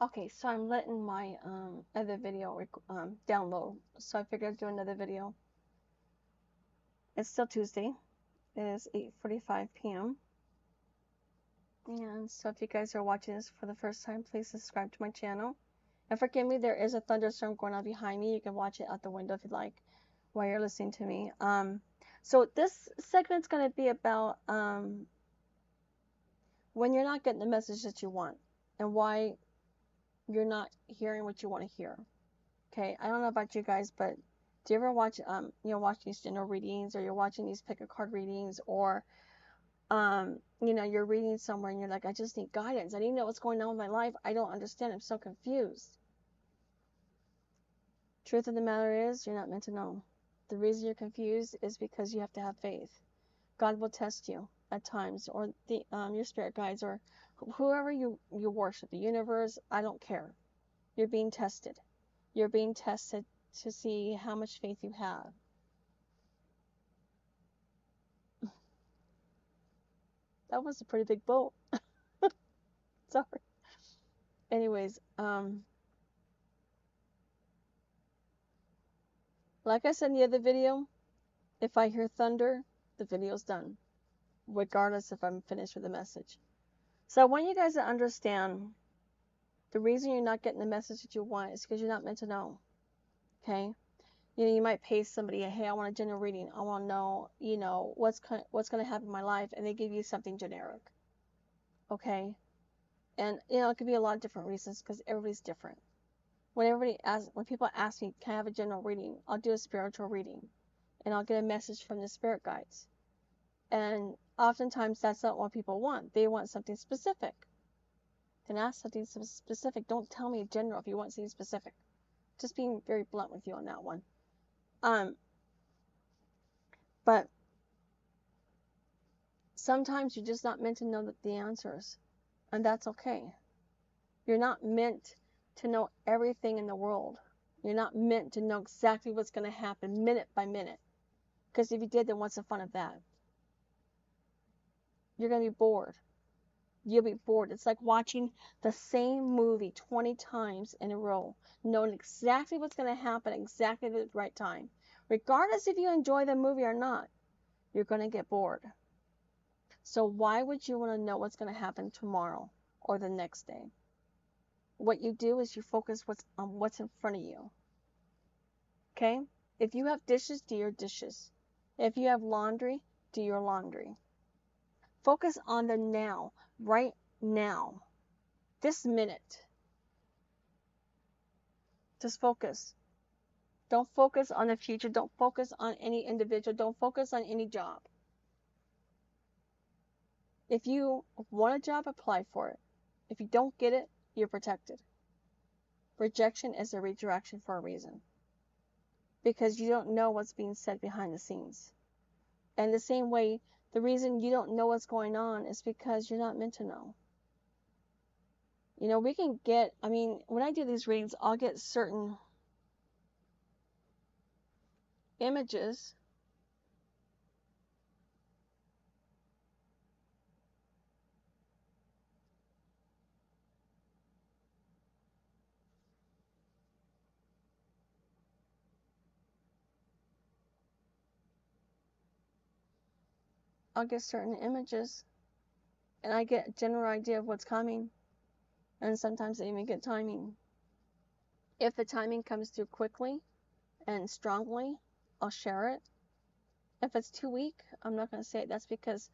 Okay, so I'm letting my other video download. So I figured I'd do another video. It's still Tuesday. It is 8:45 p.m. And so if you guys are watching this for the first time, please subscribe to my channel. And forgive me, there is a thunderstorm going on behind me. You can watch it out the window if you'd like while you're listening to me. So this segment's going to be about when you're not getting the message that you want and why you're not hearing what you want to hear. Okay, I don't know about you guys, but do you ever watch watch these general readings, or you're watching these pick a card readings, or you're reading somewhere and you're like, I just need guidance. I need to know what's going on with my life. I don't understand. I'm so confused. Truth of the matter is, you're not meant to know. The reason you're confused is because you have to have faith. God will test you at times, or your spirit guides, or whoever you worship, the universe. I don't care. You're being tested. You're being tested to see how much faith you have. That was a pretty big boat. Sorry. Anyways, like I said in the other video, if I hear thunder, the video's done, regardless if I'm finished with the message. So I want you guys to understand the reason you're not getting the message that you want is because you're not meant to know. Okay? You might pay somebody, hey, I want a general reading. I want to know, what's going to happen in my life, and they give you something generic. Okay? And it could be a lot of different reasons because everybody's different. When people ask me, can I have a general reading? I'll do a spiritual reading, and I'll get a message from the spirit guides. And oftentimes that's not what people want. They want something specific. Then ask something specific. Don't tell me general if you want something specific. Just being very blunt with you on that one. But sometimes you're just not meant to know the answers, and that's okay. You're not meant to know everything in the world. You're not meant to know exactly what's going to happen minute by minute. Because if you did, then what's the fun of that? You're going to be bored. You'll be bored. It's like watching the same movie 20 times in a row, knowing exactly what's going to happen exactly at the right time. Regardless if you enjoy the movie or not, you're going to get bored. So why would you want to know what's going to happen tomorrow or the next day? What you do is you focus on what's in front of you. Okay? If you have dishes, do your dishes. If you have laundry, do your laundry. Focus on the now, right now, this minute. Just focus. Don't focus on the future. Don't focus on any individual. Don't focus on any job. If you want a job, apply for it. If you don't get it, you're protected. Rejection is a redirection for a reason. Because you don't know what's being said behind the scenes. And the same way, the reason you don't know what's going on is because you're not meant to know. We can get, when I do these readings, I'll get certain images. I'll get certain images, and I get a general idea of what's coming. And sometimes I even get timing. If the timing comes through quickly and strongly, I'll share it. If it's too weak, I'm not going to say it. That's because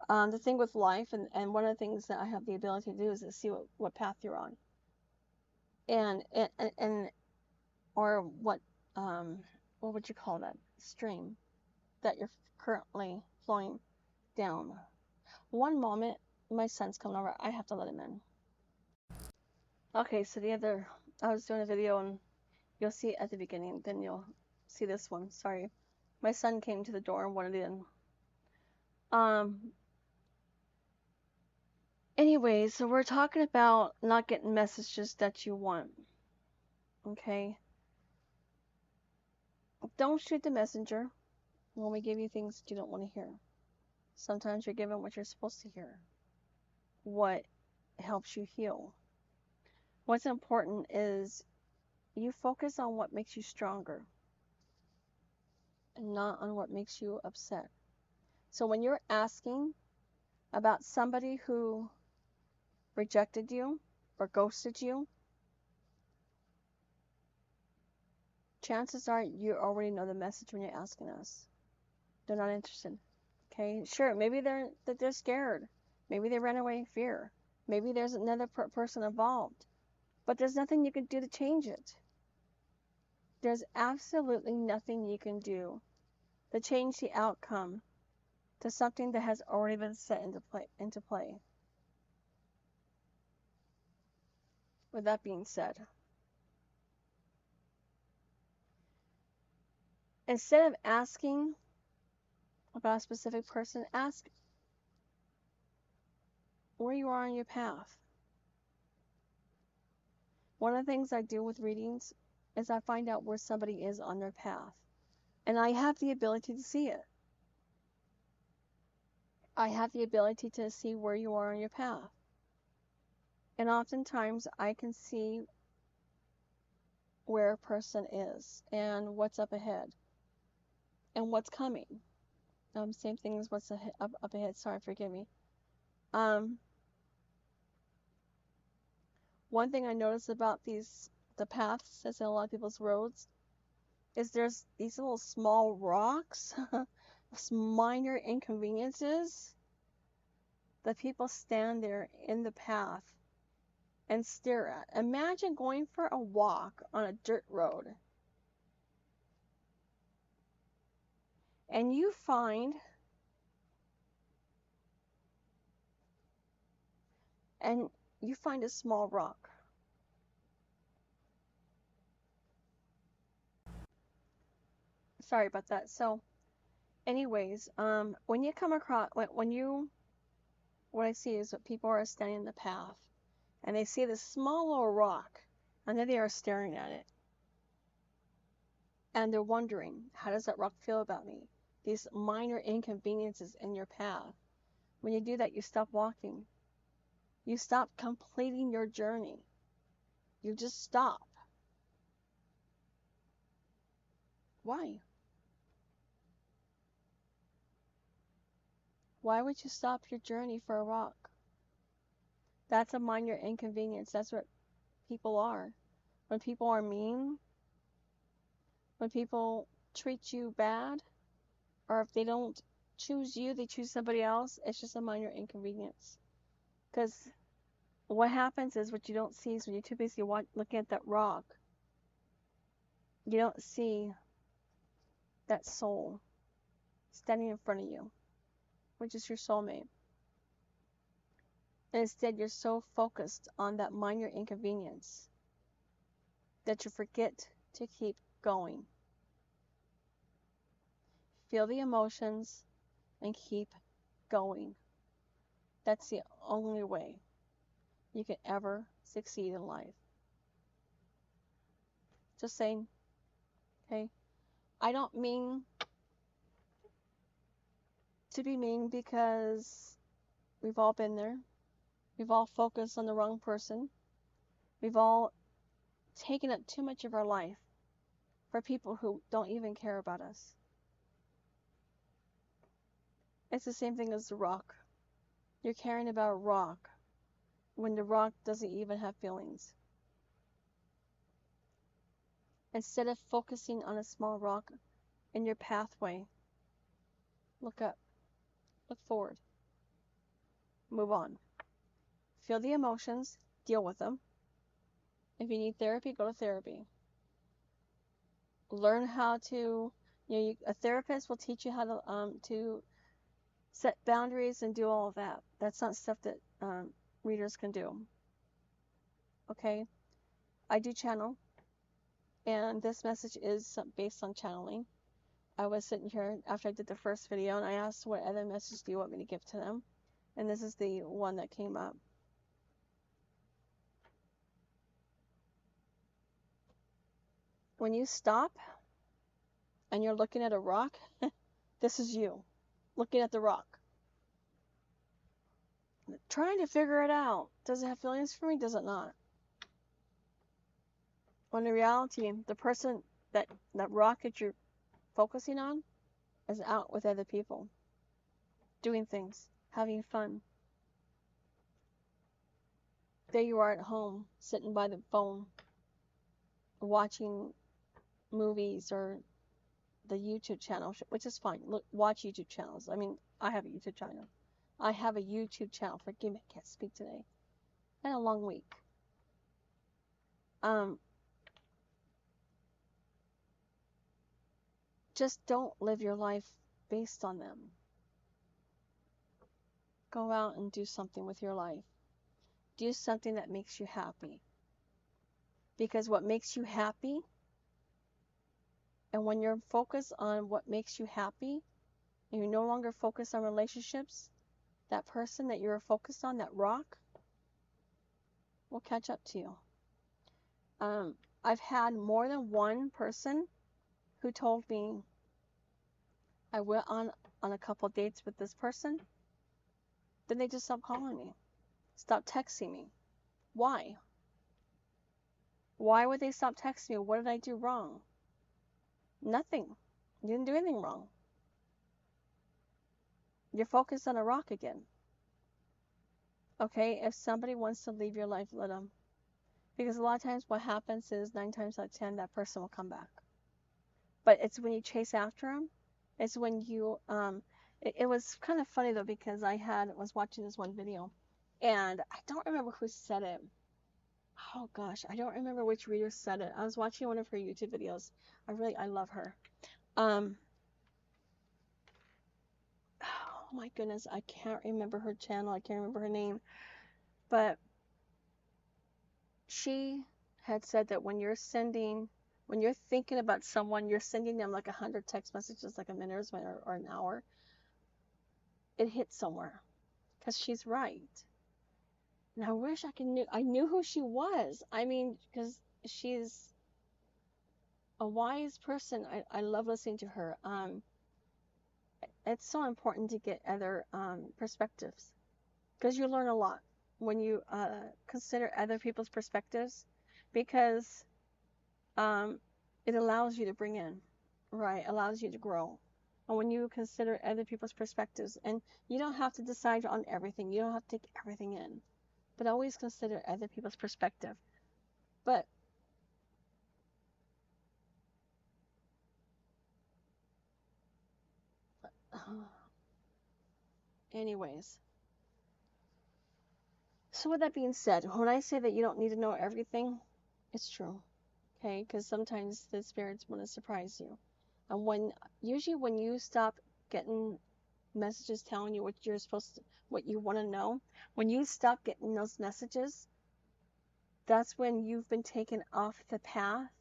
the thing with life, and one of the things that I have the ability to do is to see what path you're on. Or what would you call that? Stream that you're currently flowing down. One moment, my son's coming over. I have to let him in. Okay, so I was doing a video, and you'll see it at the beginning, then you'll see this one. Sorry. My son came to the door and wanted in. Anyway, so we're talking about not getting messages that you want. Okay? Don't shoot the messenger when we give you things that you don't want to hear. Sometimes you're given what you're supposed to hear. What helps you heal. What's important is you focus on what makes you stronger and not on what makes you upset. So when you're asking about somebody who rejected you or ghosted you, chances are you already know the message when you're asking us. They're not interested. Okay, sure, maybe they're scared. Maybe they ran away in fear. Maybe there's another person involved. But there's nothing you can do to change it. There's absolutely nothing you can do to change the outcome to something that has already been set into play. With that being said, instead of asking about a specific person, ask where you are on your path. One of the things I do with readings is I find out where somebody is on their path. And I have the ability to see it. I have the ability to see where you are on your path. And oftentimes I can see where a person is and what's up ahead and what's coming. Same thing as what's up ahead. Sorry, forgive me. One thing I notice about the paths that's in a lot of people's roads is there's these little small rocks, minor inconveniences that people stand there in the path and stare at. Imagine going for a walk on a dirt road and you find a small rock. Sorry about that. So anyways, when you come across, what I see is that people are standing in the path and they see this small little rock and then they are staring at it. And they're wondering, how does that rock feel about me? These minor inconveniences in your path. When you do that, you stop walking. You stop completing your journey. You just stop. Why? Why would you stop your journey for a rock? That's a minor inconvenience. That's what people are. When people are mean, when people treat you bad, or if they don't choose you, they choose somebody else, it's just a minor inconvenience. Because what happens is what you don't see is when you're too busy looking at that rock, you don't see that soul standing in front of you, which is your soulmate. And instead, you're so focused on that minor inconvenience that you forget to keep going. Feel the emotions and keep going. That's the only way you can ever succeed in life. Just saying, okay? I don't mean to be mean because we've all been there. We've all focused on the wrong person. We've all taken up too much of our life for people who don't even care about us. It's the same thing as the rock. You're caring about a rock when the rock doesn't even have feelings. Instead of focusing on a small rock in your pathway, look up, look forward, move on. Feel the emotions, deal with them. If you need therapy, go to therapy. Learn how to, a therapist will teach you how to set boundaries and do all of that. That's not stuff that readers can do. Okay? I do channel, and this message is based on channeling. I was sitting here after I did the first video and I asked what other message do you want me to give to them, and this is the one that came up. When you stop and you're looking at a rock, this is you looking at the rock, trying to figure it out. Does it have feelings for me? Does it not? When in reality, the person that rock that you're focusing on is out with other people, doing things, having fun. There you are at home, sitting by the phone, watching movies or the YouTube channel, which is fine. Look, watch YouTube channels. I mean, I have a YouTube channel. I have a YouTube channel. Forgive me, I can't speak today. And a long week. Just don't live your life based on them. Go out and do something with your life. Do something that makes you happy. Because what makes you happy, and when you're focused on what makes you happy, and you're no longer focused on relationships, that person that you're focused on, that rock, will catch up to you. I've had more than one person who told me, I went on a couple dates with this person, then they just stopped calling me, stopped texting me. Why? Why would they stop texting me? What did I do wrong? Nothing. You didn't do anything wrong. You're focused on a rock again. Okay, if somebody wants to leave your life, let them. Because a lot of times what happens is 9 times out of 10, that person will come back. But it's when you chase after them, it's when you, it was kind of funny though, because I was watching this one video, and I don't remember who said it. Oh gosh, I don't remember which reader said it. I was watching one of her YouTube videos. I love her. Oh my goodness, I can't remember her channel. I can't remember her name. But she had said that when you're thinking about someone, you're sending them like 100 text messages like a minute or an hour. It hits somewhere. Because she's right. And I wish I knew who she was. I mean, because she's a wise person. I love listening to her. It's so important to get other perspectives, because you learn a lot when you consider other people's perspectives, because it allows you to bring in, right? Allows you to grow. And when you consider other people's perspectives, and you don't have to decide on everything, you don't have to take everything in, but always consider other people's perspective. But anyways, so with that being said, when I say that you don't need to know everything, it's true. Okay, because sometimes the spirits want to surprise you. And usually when you stop getting messages telling you what you want to know, when you stop getting those messages, that's when you've been taken off the path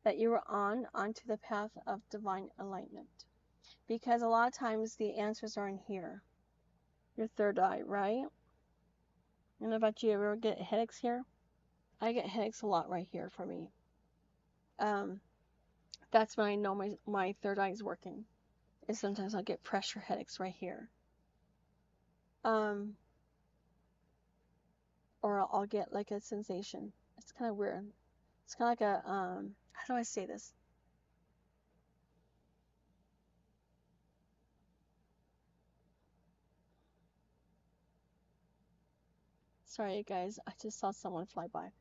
that you were onto the path of divine enlightenment. Because a lot of times the answers are in here, your third eye, right? I don't know about you, ever get headaches here? I get headaches a lot right here for me. That's when I know my third eye is working. And sometimes I'll get pressure headaches right here. Or I'll get like a sensation. It's kind of weird. It's kind of like a, how do I say this? Sorry guys, I just saw someone fly by.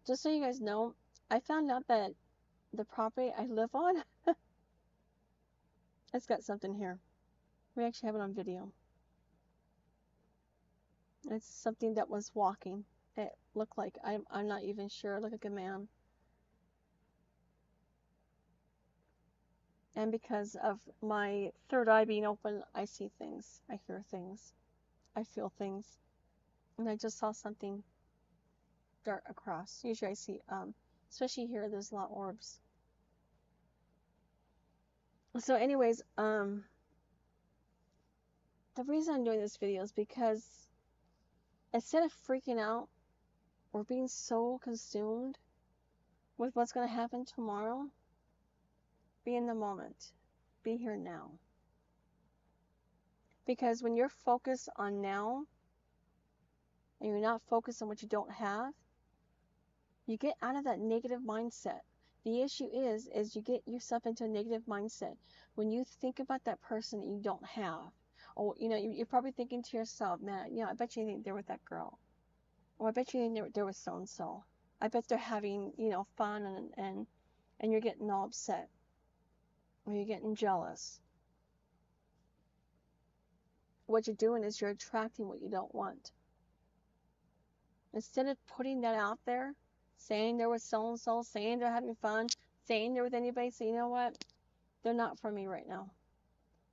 Just so you guys know, I found out that the property I live on, it's got something here. We actually have it on video. It's something that was walking. It looked like, I'm not even sure, it looked like a man. And because of my third eye being open, I see things, I hear things, I feel things. And I just saw something dart across. Usually I see, especially here, there's a lot of orbs. So anyways, the reason I'm doing this video is because instead of freaking out or being so consumed with what's going to happen tomorrow, be in the moment. Be here now. Because when you're focused on now, and you're not focused on what you don't have, You get out of that negative mindset. The issue is you get yourself into a negative mindset when you think about that person that you don't have. Or, you're probably thinking to yourself, man, I bet you think they're with that girl. Or I bet you think they're with so-and-so. I bet they're having, fun and you're getting all upset. Or you're getting jealous. What you're doing is you're attracting what you don't want. Instead of putting that out there, saying they're with so-and-so, saying they're having fun, saying they're with anybody, so you know what? They're not for me right now.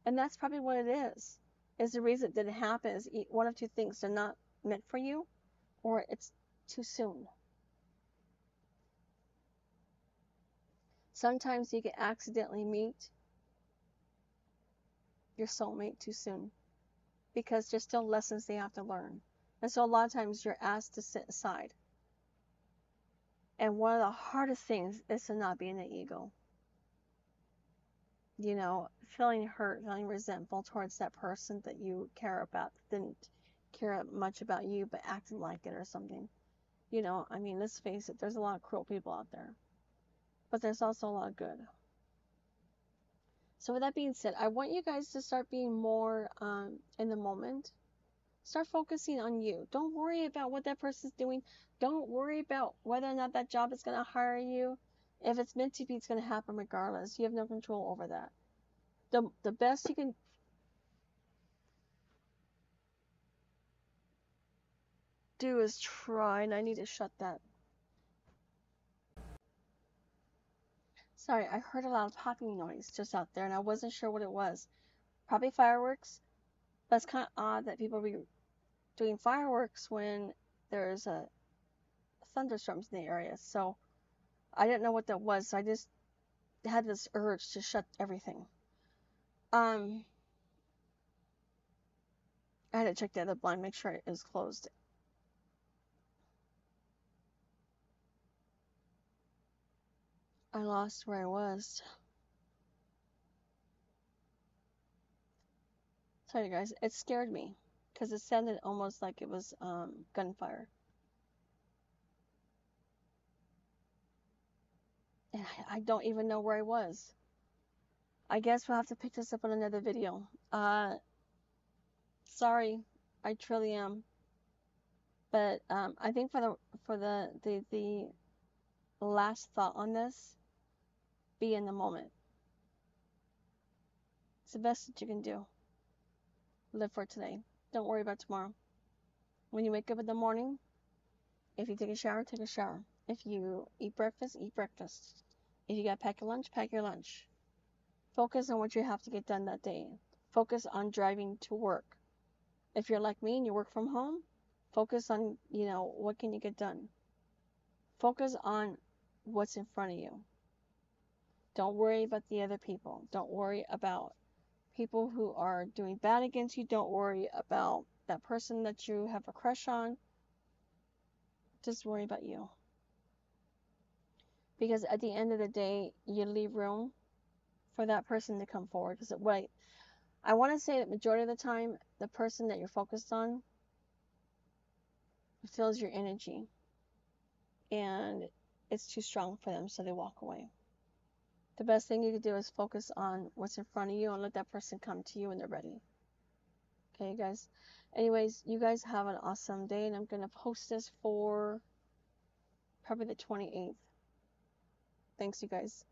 And that's probably what it is the reason it didn't happen is one of two things. They're not meant for you, or it's too soon. Sometimes you can accidentally meet your soulmate too soon because there's still lessons they have to learn. And so a lot of times you're asked to sit aside. And one of the hardest things is to not be in the ego. Feeling hurt, feeling resentful towards that person that you care about, didn't care much about you, but acted like it or something. Let's face it, there's a lot of cruel people out there. But there's also a lot of good. So with that being said, I want you guys to start being more in the moment. Start focusing on you. Don't worry about what that person's doing. Don't worry about whether or not that job is going to hire you. If it's meant to be, it's going to happen regardless. You have no control over that. The best you can do is try, and I need to shut that. Sorry, I heard a loud popping noise just out there, and I wasn't sure what it was. Probably fireworks, but it's kind of odd that people be doing fireworks when there's a thunderstorms in the area. So I didn't know what that was. So I just had this urge to shut everything. I had to check the other blind, make sure it was closed. I lost where I was. Sorry guys, it scared me because it sounded almost like it was gunfire. And I don't even know where I was. I guess we'll have to pick this up on another video. Sorry, I truly am. But I think for the last thought on this, be in the moment. It's the best that you can do. Live for today. Don't worry about tomorrow. When you wake up in the morning, if you take a shower, take a shower. If you eat breakfast, eat breakfast. If you got to pack your lunch, pack your lunch. Focus on what you have to get done that day. Focus on driving to work. If you're like me and you work from home, focus on, what can you get done. Focus on what's in front of you. Don't worry about the other people. Don't worry about people who are doing bad against you. Don't worry about that person that you have a crush on. Just worry about you. Because at the end of the day, you leave room for that person to come forward. Because I want to say that majority of the time, the person that you're focused on feels your energy. And it's too strong for them, so they walk away. The best thing you can do is focus on what's in front of you and let that person come to you when they're ready. Okay, guys? Anyways, you guys have an awesome day, and I'm going to post this for probably the 28th. Thanks, you guys.